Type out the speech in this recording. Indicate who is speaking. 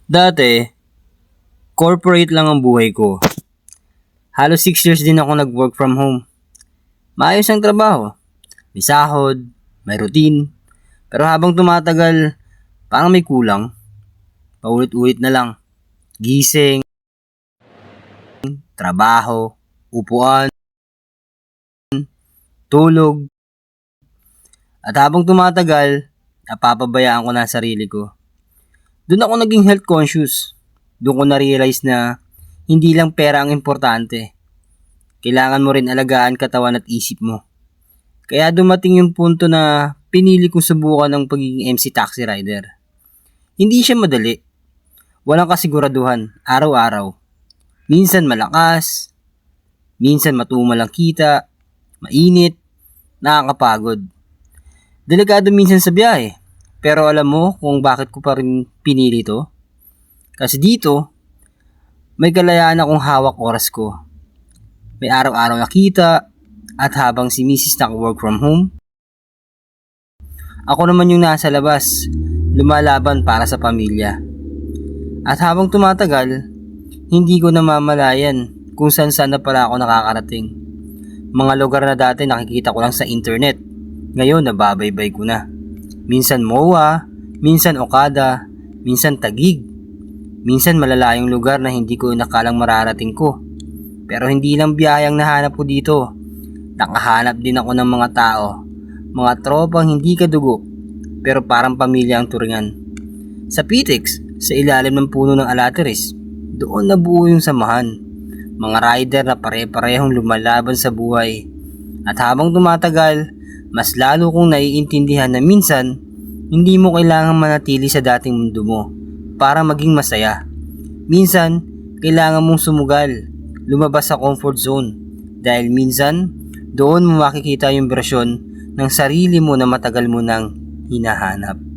Speaker 1: Dati, corporate lang ang buhay ko. Halos 6 years din ako nag-work from home. Maayos ang trabaho. May sahod, may routine. Pero habang tumatagal, parang may kulang. Paulit-ulit na lang. Gising, trabaho, upuan, tulog. At habang tumatagal, napapabayaan ko na ang sarili ko. Doon ako naging health conscious. Doon ko na-realize na hindi lang pera ang importante. Kailangan mo rin alagaan katawan at isip mo. Kaya dumating yung punto na pinili kong subukan ang pagiging MC taxi rider. Hindi siya madali. Walang kasiguraduhan, araw-araw. Minsan malakas, minsan matumal ang kita, mainit, nakakapagod. Delikado minsan sa biyahe. Pero alam mo kung bakit ko pa rin pinili to? Kasi dito, may kalayaan akong hawak oras ko. May araw-araw na kita, at habang si Mrs. naka-work from home, ako naman yung nasa labas, lumalaban para sa pamilya. At habang tumatagal, hindi ko namamalayan kung saan na pala ako nakakarating. Mga lugar na dati nakikita ko lang sa internet, ngayon nababaybay ko na. Minsan MOA, minsan Okada, minsan Taguig, minsan malalayong lugar na hindi ko nakalang mararating ko. Pero hindi lang biyayang nahanap ko dito. Nakahanap din ako ng mga tao, mga tropang hindi kadugo, pero parang pamilya ang turingan. Sa PTEX, sa ilalim ng puno ng alateris, doon nabuo yung samahan. Mga rider na pare-parehong lumalaban sa buhay. At habang tumatagal, mas lalo kong naiintindihan na minsan, hindi mo kailangang manatili sa dating mundo mo para maging masaya. Minsan, kailangan mong sumugal, lumabas sa comfort zone. Dahil minsan, doon mo makikita yung bersyon ng sarili mo na matagal mo nang hinahanap.